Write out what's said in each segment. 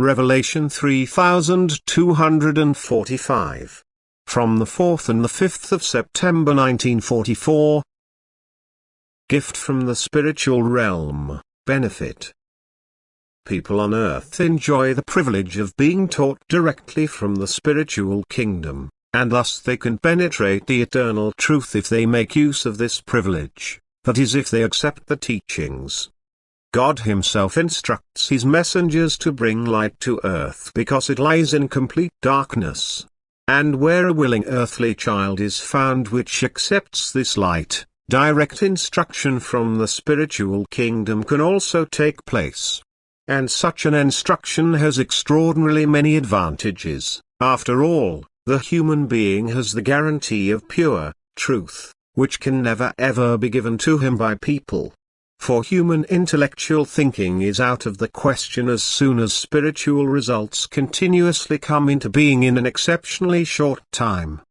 Revelation 3245. From the 4th and the 5th of September 1944. Gift from the spiritual realm, benefit. People on earth enjoy the privilege of being taught directly from the spiritual kingdom, and thus they can penetrate the eternal truth if they make use of this privilege, that is, if they accept the teachings. God himself instructs his messengers to bring light to earth because it lies in complete darkness. And where a willing earthly child is found which accepts this light, direct instruction from the spiritual kingdom can also take place. And such an instruction has extraordinarily many advantages. After all, the human being has the guarantee of pure truth, which can never ever be given to him by people. For human intellectual thinking is out of the question as soon as spiritual results continuously come into being in an exceptionally short time.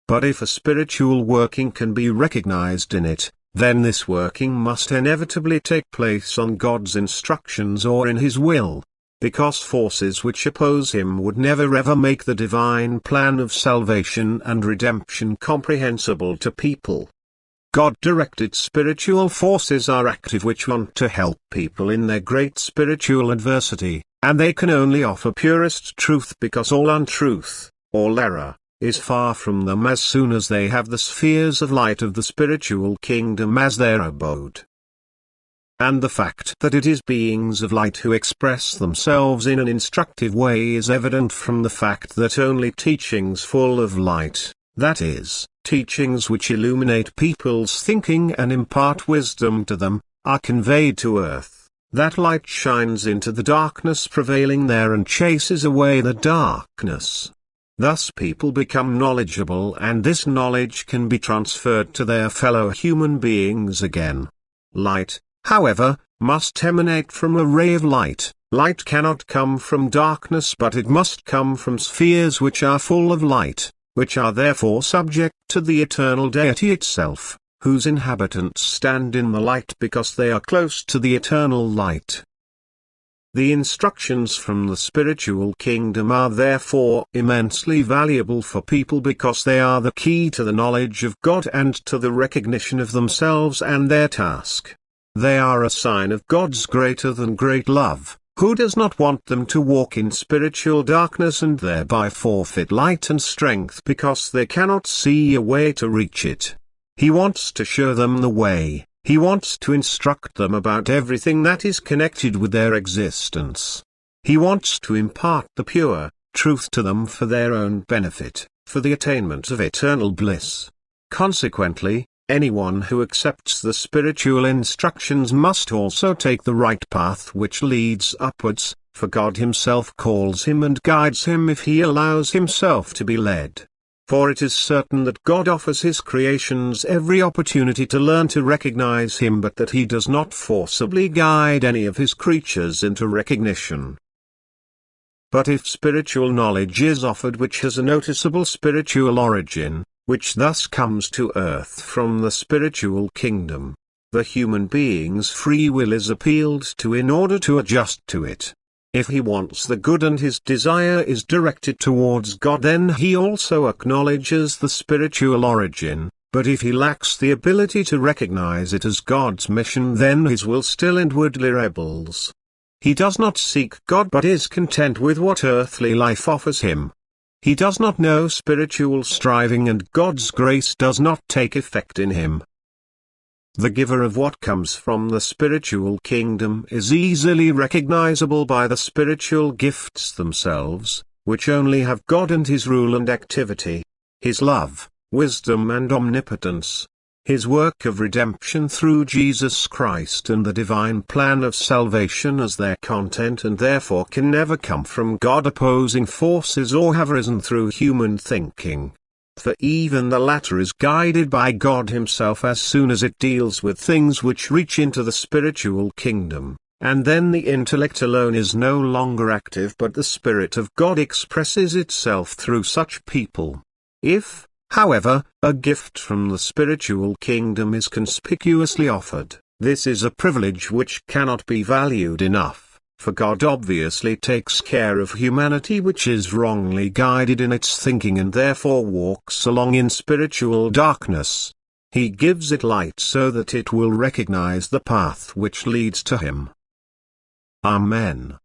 But if a spiritual working can be recognized in it, then this working must inevitably take place on God's instructions or in his will, because forces which oppose him would never ever make the divine plan of salvation and redemption comprehensible to people. God-directed spiritual forces are active which want to help people in their great spiritual adversity, and they can only offer purest truth because all untruth, all error, is far from them as soon as they have the spheres of light of the spiritual kingdom as their abode. And the fact that it is beings of light who express themselves in an instructive way is evident from the fact that only teachings full of light, that is, teachings which illuminate people's thinking and impart wisdom to them, are conveyed to earth. That light shines into the darkness prevailing there and chases away the darkness. Thus people become knowledgeable, and this knowledge can be transferred to their fellow human beings again. Light, however, must emanate from a ray of light. Light cannot come from darkness, but it must come from spheres which are full of light, which are therefore subject to the eternal deity itself, whose inhabitants stand in the light because they are close to the eternal light. The instructions from the spiritual kingdom are therefore immensely valuable for people because they are the key to the knowledge of God and to the recognition of themselves and their task. They are a sign of God's greater than great love, who does not want them to walk in spiritual darkness and thereby forfeit light and strength because they cannot see a way to reach it. He wants to show them the way. He wants to instruct them about everything that is connected with their existence. He wants to impart the pure truth to them for their own benefit, for the attainment of eternal bliss. Consequently, anyone who accepts the spiritual instructions must also take the right path which leads upwards, for God himself calls him and guides him if he allows himself to be led. For it is certain that God offers his creations every opportunity to learn to recognize him, but that he does not forcibly guide any of his creatures into recognition. But if spiritual knowledge is offered which has a noticeable spiritual origin, which thus comes to earth from the spiritual kingdom, the human being's free will is appealed to in order to adjust to it. If he wants the good and his desire is directed towards God, then he also acknowledges the spiritual origin, but if he lacks the ability to recognize it as God's mission, then his will still inwardly rebels. He does not seek God but is content with what earthly life offers him. He does not know spiritual striving, and God's grace does not take effect in him. The giver of what comes from the spiritual kingdom is easily recognizable by the spiritual gifts themselves, which only have God and his rule and activity, his love, wisdom and omnipotence, his work of redemption through Jesus Christ and the divine plan of salvation as their content, and therefore can never come from God opposing forces or have arisen through human thinking. For even the latter is guided by God himself as soon as it deals with things which reach into the spiritual kingdom, and then the intellect alone is no longer active but the Spirit of God expresses itself through such people. If, however, a gift from the spiritual kingdom is conspicuously offered, this is a privilege which cannot be valued enough, For God obviously takes care of humanity which is wrongly guided in its thinking and therefore walks along in spiritual darkness. He gives it light so that it will recognize the path which leads to Him. Amen.